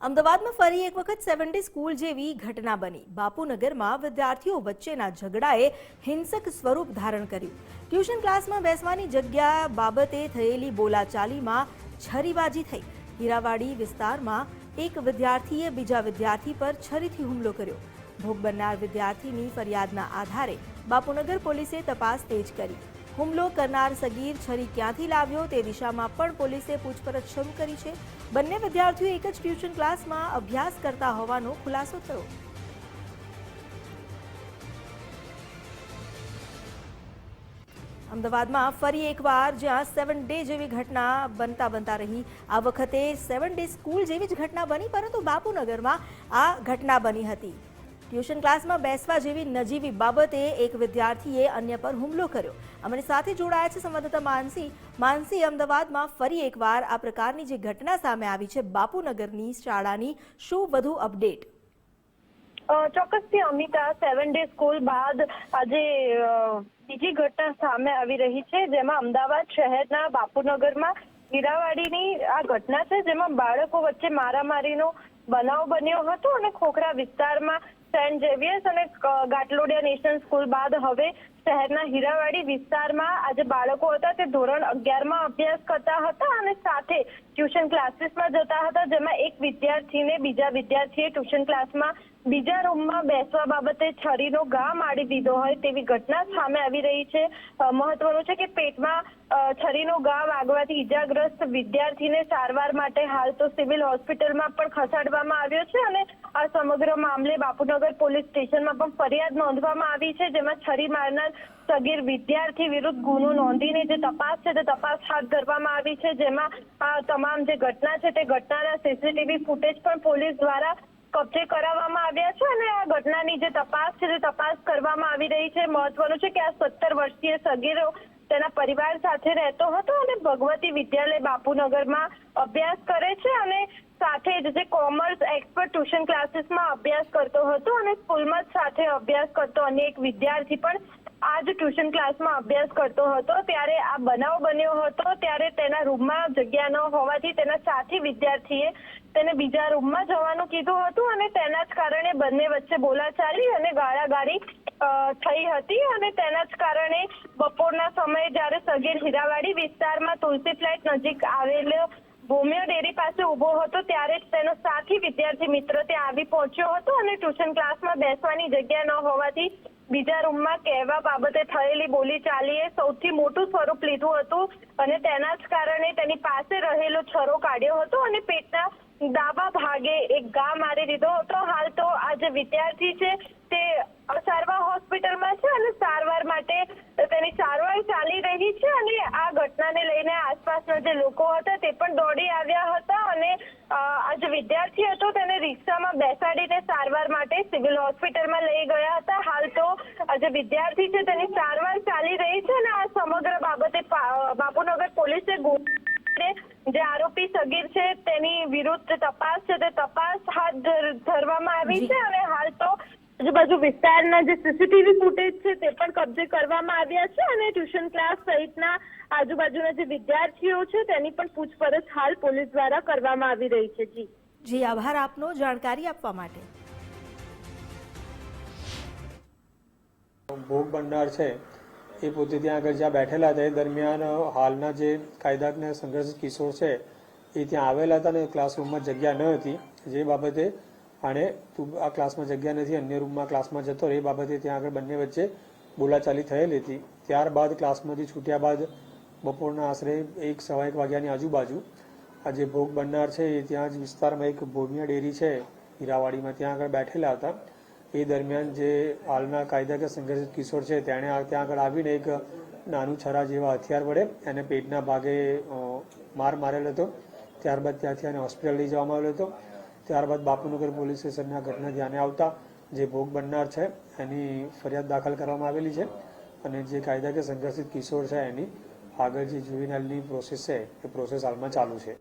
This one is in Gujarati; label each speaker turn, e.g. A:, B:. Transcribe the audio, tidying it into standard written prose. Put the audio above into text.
A: અમદાવાદમાં ફરી એક વખત 7 ડે સ્કૂલ જેવી ઘટના બની। બાપુનગરમાં વિદ્યાર્થીઓ વચ્ચેના ઝઘડાએ હિંસક સ્વરૂપ ધારણ કર્યું। ટ્યુશન ક્લાસમાં બેસવાની જગ્યા બાબતે થયેલી બોલાચાલીમાં છરીબાજી થઈ। હીરાવાડી વિસ્તારમાં એક વિદ્યાર્થીએ બીજા વિદ્યાર્થી પર છરીથી હુમલો કર્યો। ભોગ બનનાર વિદ્યાર્થીની ફરિયાદના આધારે બાપુનગર પોલીસે તપાસ તેજ કરી। હુમલો કરનાર સગીર છરી ક્યાંથી લાવ્યો તે દિશામાં પણ પોલીસે પૂછપરછ શરૂ કરી છે। બંને વિદ્યાર્થીઓ એક જ ટ્યુશન ક્લાસમાં અભ્યાસ કરતા હોવાનો ખુલાસો થયો। અમદાવાદમાં ફરી એકવાર જ્યાં 7 ડે જેવી ઘટના બનતા રહી, આ વખતે 7 ડે સ્કૂલ જેવી જ ઘટના બની, પરંતુ બાપુનગરમાં આ ઘટના બની હતી। ટ્યુશન ક્લાસમાં બેસવા જેવી નજીવી બાબતે એક વિદ્યાર્થીએ અન્ય પર હુમલો કર્યો। અમારી સાથે જોડાયા છે સંવાદદાતા માનસી। અમદાવાદમાં ફરી એકવાર આ પ્રકારની જે ઘટના સામે આવી છે બાપુનગરની શાળાની, શું વધુ અપડેટ?
B: ચોક્કસથી અમિતા, 7 ડે સ્કૂલ બાદ આજે બીજી ઘટના સામે આવી રહી છે, જેમાં અમદાવાદ શહેરના બાપુનગરમાં હીરાવાડીની આ ઘટના છે, જેમાં બાળકો વચ્ચે મારામારીનો બનાવ બન્યો હતો અને ખોખરા વિસ્તારમાં સેન્ટ ઝેવિયર્સ અને ગાટલોડિયા નેશનલ સ્કૂલ બાદ હવે શહેરના હીરાવાડી વિસ્તારમાં આજે બાળકો હતા તે ધોરણ 11માં અભ્યાસ કરતા હતા અને સાથે ટ્યુશન ક્લાસીસમાં જતા હતા, જેમાં એક વિદ્યાર્થીને બીજા વિદ્યાર્થીએ ટ્યુશન ક્લાસમાં બીજા રૂમમાં બેસવા બાબતે છરીનો ઘા મારી દીધો હોય તેવી ઘટના સામે આવી રહી છે। મહત્વનું છે કે પેટમાં છરીનો ઘા વાગવાથી ઈજાગ્રસ્ત વિદ્યાર્થીને સારવાર માટે હાલ તો સિવિલ હોસ્પિટલમાં પણ ખસેડવામાં આવ્યો છે અને આ સમગ્ર મામલે બાપુનગર પોલીસ સ્ટેશનમાં પણ ફરિયાદ નોંધવામાં આવી છે, જેમાં છરી મારનાર સગીર વિદ્યાર્થી વિરુદ્ધ ગુનો નોંધીને જે તપાસ છે તે તપાસ હાથ ધરવામાં આવી છે, જેમાં આ તમામ જે ઘટના છે તે ઘટનાના સીસીટીવી ફૂટેજ પણ પોલીસ દ્વારા કબજે કરાવવામાં આવ્યા છે અને આ ઘટનાની જે તપાસ છે તે તપાસ કરવામાં આવી રહી છે। મહત્વનું છે કે આ 17 વર્ષીય સગીરો તેના પરિવાર સાથે રહેતો હતો અને ભગવતી વિદ્યાલય બાપુનગરમાં અભ્યાસ કરે છે અને સાથે જ જે કોમર્સ એક્સપર્ટ ટ્યુશન ક્લાસીસમાં અભ્યાસ કરતો હતો અને સ્કૂલમાં જ સાથે અભ્યાસ કરતો અન્ય એક વિદ્યાર્થી પણ આ જ ટ્યુશન ક્લાસમાં અભ્યાસ કરતો હતો। ત્યારે આ બનાવ બન્યો હતો ત્યારે તેના રૂમમાં જગ્યા ન હોવાથી તેના સાથી વિદ્યાર્થીએ તેને બીજા રૂમમાં જવાનું કીધું હતું અને તેના જ કારણે બંને વચ્ચે બોલાચાલી અને ગાળાગાળી થઈ હતી અને તેના જ કારણે બપોરના સમયે જ્યારે સગીર હીરાવાડી વિસ્તારમાં તુલસી ફ્લેટ નજીક આવેલો ભૂમિયા ડેરી પાસે ઉભો હતો ત્યારે જ તેનો સાથી વિદ્યાર્થી મિત્ર ત્યાં આવી પહોંચ્યો હતો અને ટ્યુશન ક્લાસમાં બેસવાની જગ્યા ન હોવાથી બીજા રૂમમાં કહેવા બાબતે થયેલી બોલીચાલીએ સૌથી મોટું સ્વરૂપ લીધું હતું અને તેના જ કારણે તેની પાસે રહેલો છરો કાઢ્યો હતો અને પેટના ડાબા ભાગે એક ઘા મારી દીધો હતો। હાલ તો આ જે વિદ્યાર્થી છે તે સારવાર હોસ્પિટલમાં છે અને સારવાર માટે તેની સારવાર ચાલી રહી છે અને આ ઘટનાને લઈને આસપાસના જે લોકો હતા તે પણ દોડી આવ્યા હતા અને આ જે વિદ્યાર્થી હતો તેને રિક્ષામાં બેસાડીને સારવાર માટે સિવિલ હોસ્પિટલમાં લઈ ગયા હતા। હાલ તો આ જે વિદ્યાર્થી છે તેની સારવાર ચાલી રહી છે અને આ સમગ્ર બાબતે બાપુનગર પોલીસે જે આરોપી સગીર છે તેની વિરુદ્ધ તપાસ છે તે તપાસ હાથ ધરવામાં આવી છે અને હાલ તો આજુબાજુ વિસ્તારના જે સીસીટીવી ફૂટેજ છે તે પણ કબજે કરવામાં આવ્યા છે અને ટ્યુશન ક્લાસ સહિતના આજુબાજુના જે વિદ્યાર્થીઓ છે તેની પણ પૂછપરછ હાલ પોલીસ દ્વારા કરવામાં આવી રહી છે।
A: જી આભાર આપનો જાણકારી આપવા માટે।
C: ભોગ બનનાર છે એ પોતે ત્યાં આગળ જ્યાં બેઠેલા હતા એ દરમિયાન હાલના જે કાયદાકીય સંઘર્ષિત કિશોર છે એ ત્યાં આવેલા હતા અને ક્લાસરૂમમાં જગ્યા ન હતી, જે બાબતે આણે આ ક્લાસમાં જગ્યા નથી, અન્ય રૂમમાં ક્લાસમાં જતો એ બાબતે ત્યાં આગળ બંને વચ્ચે બોલાચાલી થયેલી હતી। ત્યારબાદ ક્લાસમાંથી છૂટ્યા બાદ બપોરના આશરે 1-1:15 વાગ્યાની આજુબાજુ આ જે ભોગ બનનાર છે એ ત્યાં જ વિસ્તારમાં એક ભૂમિયા ડેરી છે હીરાવાડીમાં ત્યાં આગળ બેઠેલા હતા। એ દરમિયાન જે હાલના કાયદાકીય સંઘર્ષિત કિશોર છે તેણે ત્યાં આગળ આવીને એક નાનું છરા જેવા હથિયાર વડે એને પેટના ભાગે માર મારેલો હતો। ત્યારબાદ ત્યાંથી એને હોસ્પિટલ લઈ જવામાં આવ્યો હતો। ત્યારબાદ બાપુનગર પોલીસ સ્ટેશનની આ ઘટના ધ્યાને આવતા જે ભોગ બનનાર છે એની ફરિયાદ દાખલ કરવામાં આવેલી છે અને જે કાયદાકીય સંઘર્ષિત કિશોર છે એની આગળ જે જુવેનાઇલની પ્રોસેસ છે એ પ્રોસેસ હાલમાં ચાલુ છે।